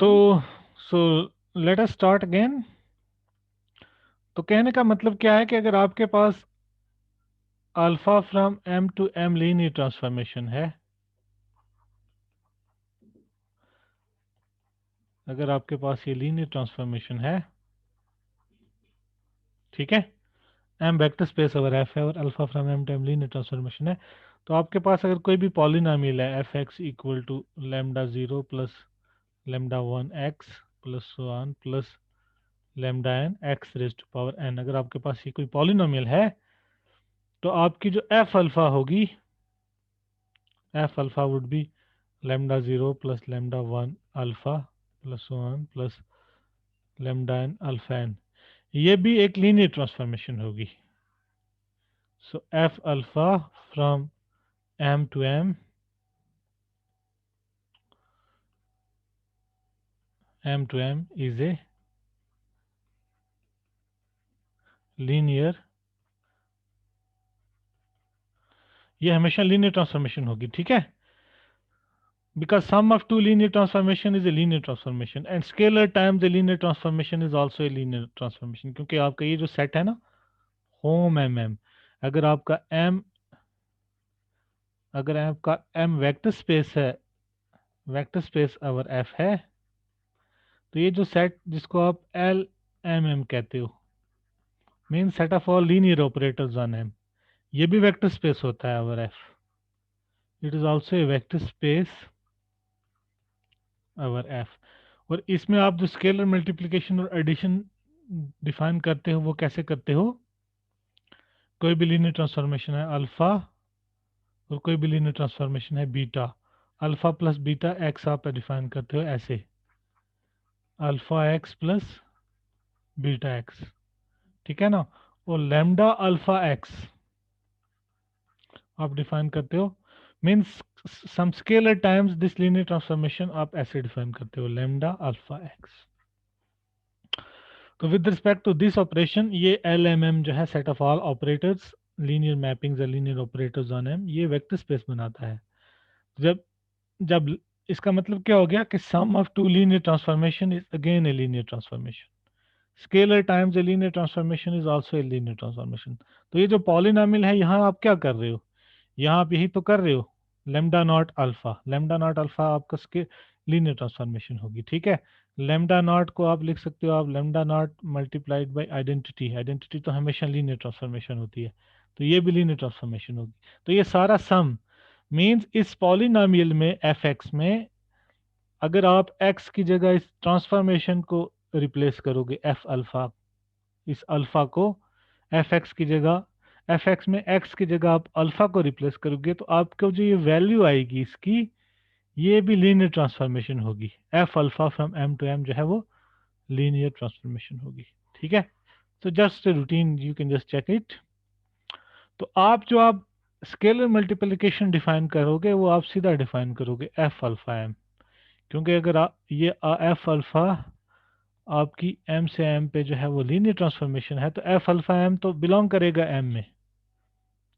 तो so let us start again. तो कहने का मतलब क्या है कि अगर आपके पास alpha from M to M linear transformation है, अगर आपके पास ये लीनियर ट्रांसफॉर्मेशन है, ठीक है, M vector space over F है और alpha from M to M linear transformation है, तो आपके पास अगर कोई भी पॉलिनॉमियल है F X equal to lambda zero plus lambda one X plus so on plus lambda N X raise to power N, अगर आपके पास ये कोई पॉलिनोमियल है, तो आपकी जो एफ अल्फा होगी, F alpha would be lambda zero plus lambda one alpha plus so on plus lambda N alpha N, ये भी एक लीनियर ट्रांसफॉर्मेशन होगी। So F alpha from M to M is a linear, ये हमेशा linear transformation होगी, ठीक है, because sum of two linear transformation is a linear transformation and scalar times a linear transformation is also a linear transformation, क्योंकि आपका ये जो set है ना होम एम एम, अगर आपका एम, अगर आपका एम वेक्टर स्पेस है, वेक्टर स्पेस अवर एफ है, तो ये जो सेट जिसको आप एल एम एम कहते हो mean set of all linear operators on M, ये भी वेक्टर स्पेस होता है over F, it is also a vector space over F. और इसमें आप जो स्केलर मल्टीप्लिकेशन और एडिशन डिफाइन करते हो वो कैसे करते हो, कोई भी लीनियर ट्रांसफॉर्मेशन है अल्फा और कोई भी लीनियर ट्रांसफॉर्मेशन है beta, alpha plus beta X आप डिफाइन करते हो ऐसे, alpha X plus beta X, ठीक है ना, और लेमडा अल्फा एक्स आप डिफाइन करते हो, means some scalar times this linear transformation आप ऐसे डिफाइन करते हो लेमडा अल्फा एक्स। तो with respect to this operation ये एल एम एम जो है set of all operators linear mappings linear operators on M, ये वेक्टर स्पेस बनाता है। जब जब इसका मतलब क्या हो गया कि sum of two linear transformation is again a linear transformation, scalar times a linear transformation is also a linear transformation. तो ये जो पॉलिनॉमियल है यहाँ आप क्या कर रहे हो, यहाँ आप यही तो कर रहे हो, lambda naught alpha, lambda naught alpha आपका लीनियर ट्रांसफॉर्मेशन होगी, ठीक है, लेमडा नॉट को आप लिख सकते हो आप lambda naught multiplied by identity, identity तो हमेशा लीनियर ट्रांसफॉर्मेशन होती है, तो ये भी लीनियर ट्रांसफॉर्मेशन होगी। तो ये सारा सम मींस इस पॉलिनॉमियल में एफ एक्स में अगर आप एक्स की जगह इस ट्रांसफॉर्मेशन को रिप्लेस करोगे एफ अल्फा, इस अल्फा को एफ एक्स की जगह, एफ एक्स में एक्स की जगह आप अल्फा को रिप्लेस करोगे, तो आपको जो ये वैल्यू आएगी इसकी, ये भी लीनियर ट्रांसफॉर्मेशन होगी, F alpha from M to M जो है वो लीनियर ट्रांसफॉर्मेशन होगी, ठीक है। तो just routine you can just check it. तो आप जो आप स्केलर मल्टीप्लिकेशन डिफाइन करोगे वो आप सीधा डिफाइन करोगे एफ अल्फा एम, क्योंकि अगर आप ये एफ अल्फा आपकी एम से एम पे जो है वो लीनियर ट्रांसफॉर्मेशन है, तो एफ अल्फा एम तो बिलोंग करेगा एम में,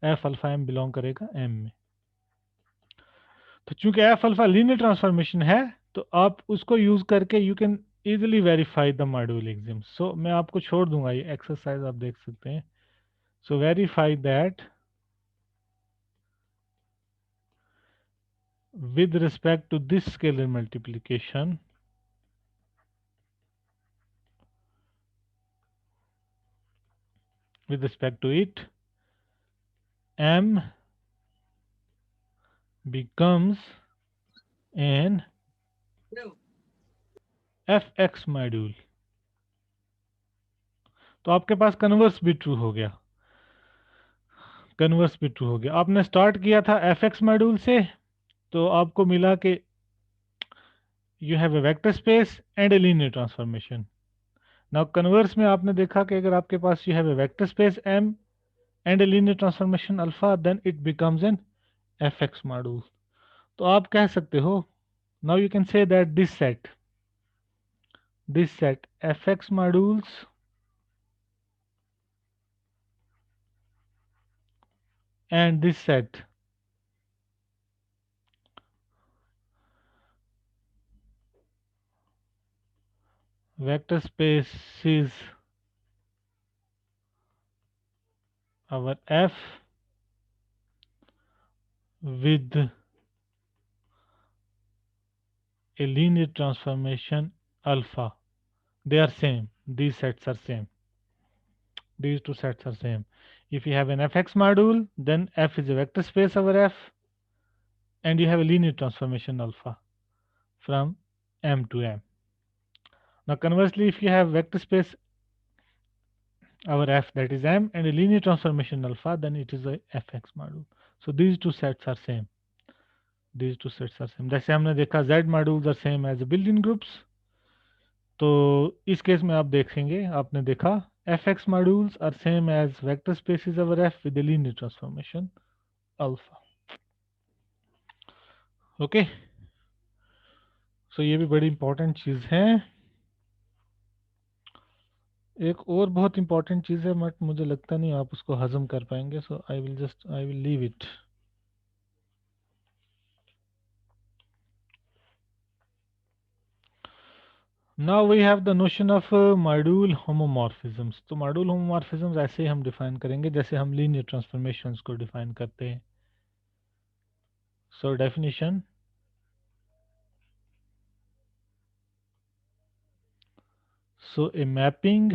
एफ अल्फा एम बिलोंग करेगा एम में। तो चूंकि एफ अल्फा लीनियर ट्रांसफॉर्मेशन है, तो आप उसको यूज करके you can easily verify the module exam. So मैं आपको छोड़ दूंगा, ये एक्सरसाइज आप देख सकते हैं। So verify that with respect to this scalar multiplication, with respect to it, m becomes an fx module. तो आपके पास कन्वर्स भी ट्रू हो गया, कन्वर्स भी ट्रू हो गया। आपने स्टार्ट किया था fx मॉड्यूल से, तो आपको मिला कि you have a vector space and a linear transformation. Now converse में आपने देखा कि अगर आपके पास you have a vector space m and a linear transformation alpha, then it becomes an fx module. तो आप कह सकते हो, now you can say that this set fx modules and this set vector spaces our f with a linear transformation alpha, they are same, these sets are same, these two sets are same. If you have an fx module, then f is a vector space over f, and you have a linear transformation alpha from m to m. Now conversely, if you have vector space over f, that is m, and a linear transformation alpha, then it is a fx module. So these two sets are same, these two sets are same. जैसे हमने देखा z modules are same as built-in groups, तो इस case में आप देखेंगे, आपने देखा fx modules are same as vector spaces over f with the linear transformation alpha. Okay, so ये भी बड़ी इंपॉर्टेंट चीज है। एक और बहुत इंपॉर्टेंट चीज है, बट मुझे लगता नहीं आप उसको हजम कर पाएंगे, so I will leave it. Now we have the notion of module homomorphisms. तो मॉड्यूल होमोमॉर्फिज्म्स ऐसे ही हम डिफाइन करेंगे जैसे हम लीनियर ट्रांसफॉर्मेशंस को डिफाइन करते हैं। So definition, so a mapping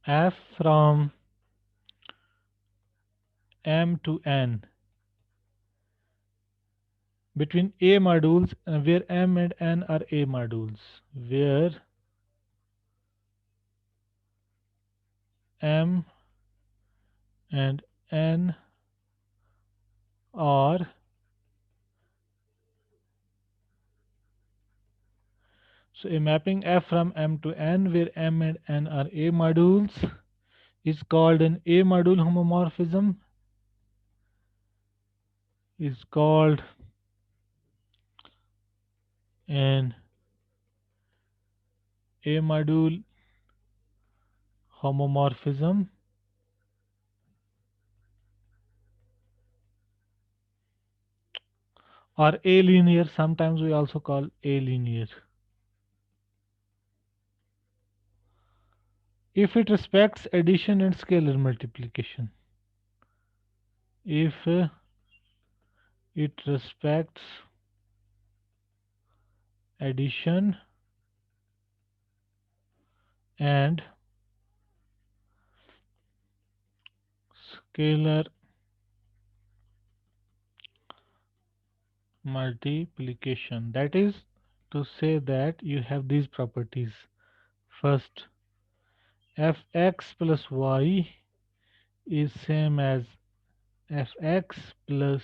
f from m to n between a modules, where m and n are a modules, where m and n are so a mapping f from m to n where m and n are a modules is called an a module homomorphism, is called an a module homomorphism, or a linear, sometimes we also call a linear, if it respects addition and scalar multiplication. If it respects addition and scalar multiplication, that is to say that you have these properties. First, fx plus y is same as fx plus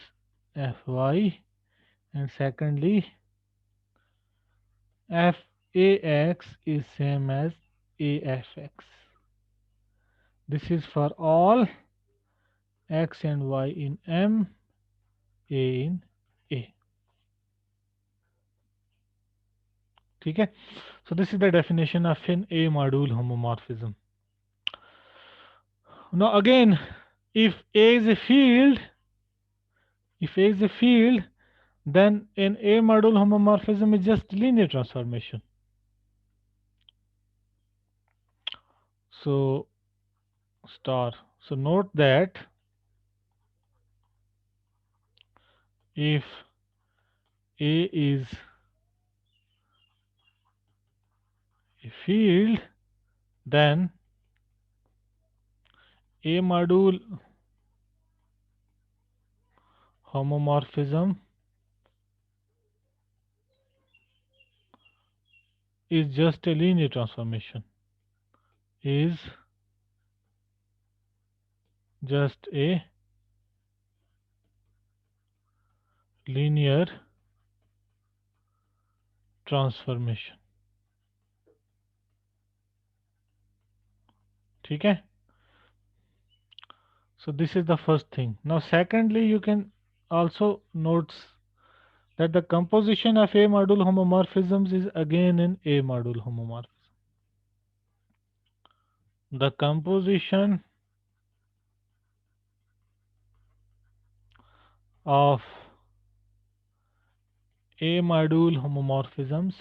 fy, and secondly fax is same as afx. This is for all x and y in m, a in a. ठीक है, so this is the definition of an a module homomorphism. Now again, if a is a field, then an a module homomorphism is just linear transformation. So star, so note that if a is a field, then A module homomorphism is just a linear transformation, is just a linear transformation. ठीक है? So this is the first thing. Now secondly, you can also note that the composition of A module homomorphisms is again an A module homomorphism. The composition of A module homomorphisms,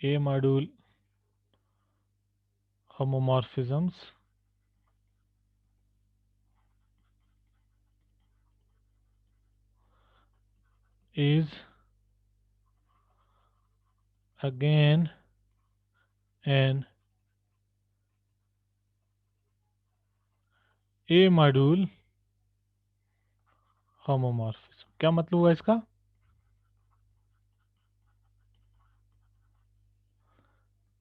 A module homomorphisms is again an A module homomorphism. क्या मतलब हुआ इसका?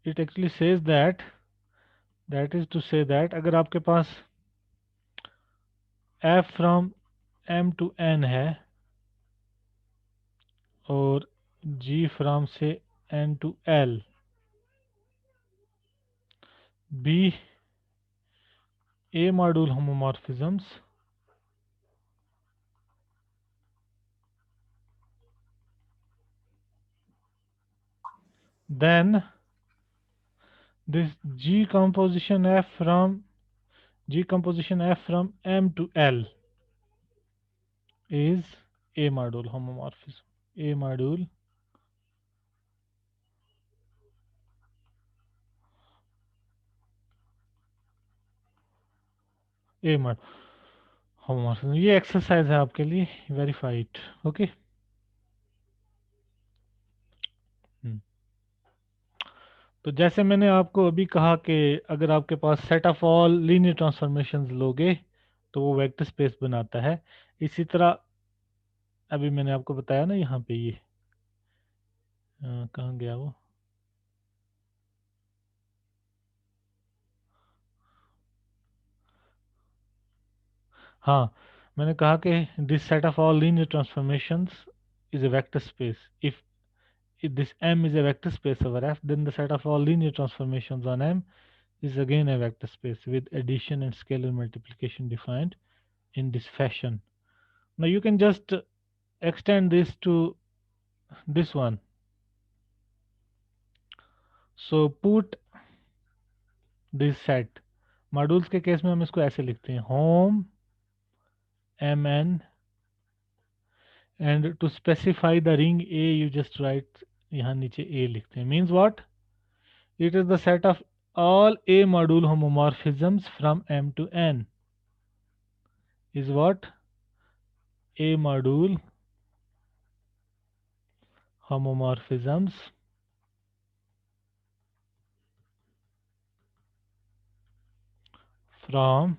It actually says that is to say that अगर आपके पास f from m to n है और g from से n to l be A module homomorphisms, then this G composition F from M to L is A module homomorphism. A module A module homomorphism. ये exercise है आपके लिए, verified. Okay. तो जैसे मैंने आपको अभी कहा कि अगर आपके पास set of all linear transformations लोगे तो वो वेक्टर स्पेस बनाता है. इसी तरह अभी मैंने आपको बताया ना, यहाँ पे ये कहाँ गया वो, हाँ, मैंने कहा कि this set of all linear transformations is a vector space. If this M is a vector space over F, then the set of all linear transformations on M is again a vector space with addition and scalar multiplication defined in this fashion. Now you can just extend this to this one. So put this set. Modules के case में हम इसको ऐसे लिखते हैं, home mn, and to specify the ring A you just write यहाँ नीचे A लिखते हैं. Means what? It is the set of all A module homomorphisms from M to N. Is what? A module homomorphisms from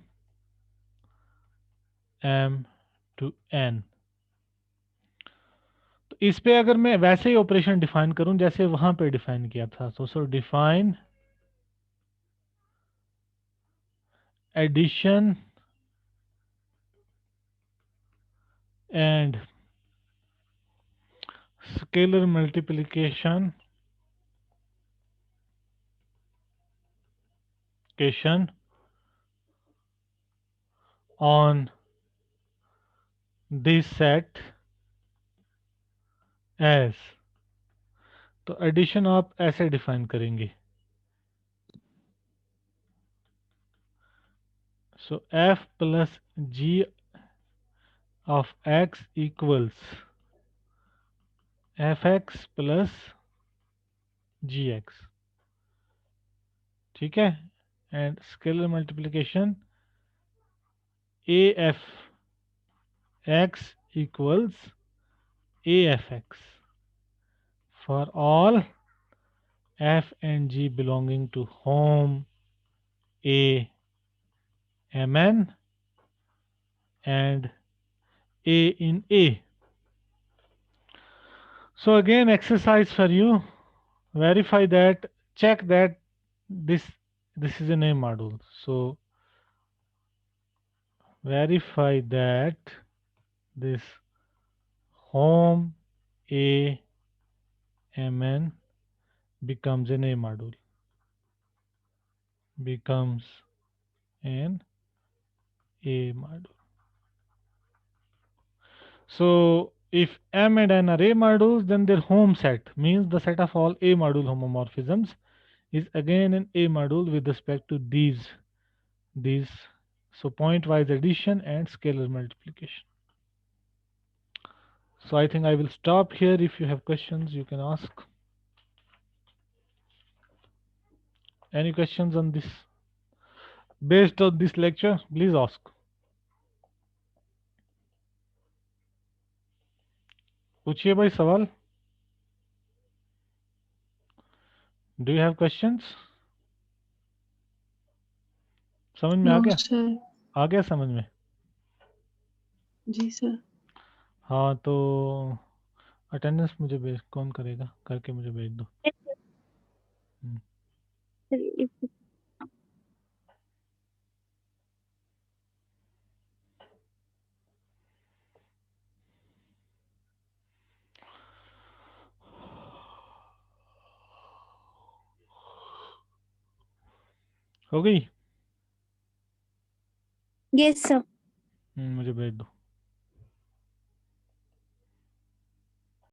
M to N. तो इस पे अगर मैं वैसे ही ऑपरेशन डिफाइन करूं जैसे वहां पे डिफाइन किया था, so define addition and scalar multiplication on this set as, तो एडिशन आप ऐसे डिफाइन करेंगे, so f plus g of x equals fx plus gx. ठीक है. And scalar multiplication af x equals afx for all f and g belonging to home A mn and a in A. So again, exercise for you. Verify that, check that this this is an A module. So verify that this home A mn becomes an A module. Becomes an A module. So if M and N are A modules, then their home set means the set of all A module homomorphisms is again an A module with respect to these. So pointwise addition and scalar multiplication. So I think I will stop here. If you have questions, you can ask. Any questions on this? Based on this lecture, please ask. पूछिए भाई सवाल. Do you have questions? समझ में आ no गया? Sir. आ गया समझ में? जी sir. हाँ तो अटेंडेंस मुझे भेज, कौन करेगा? करके मुझे भेज दो. हम्म, हो गई? Yes sir. मुझे भेज दो.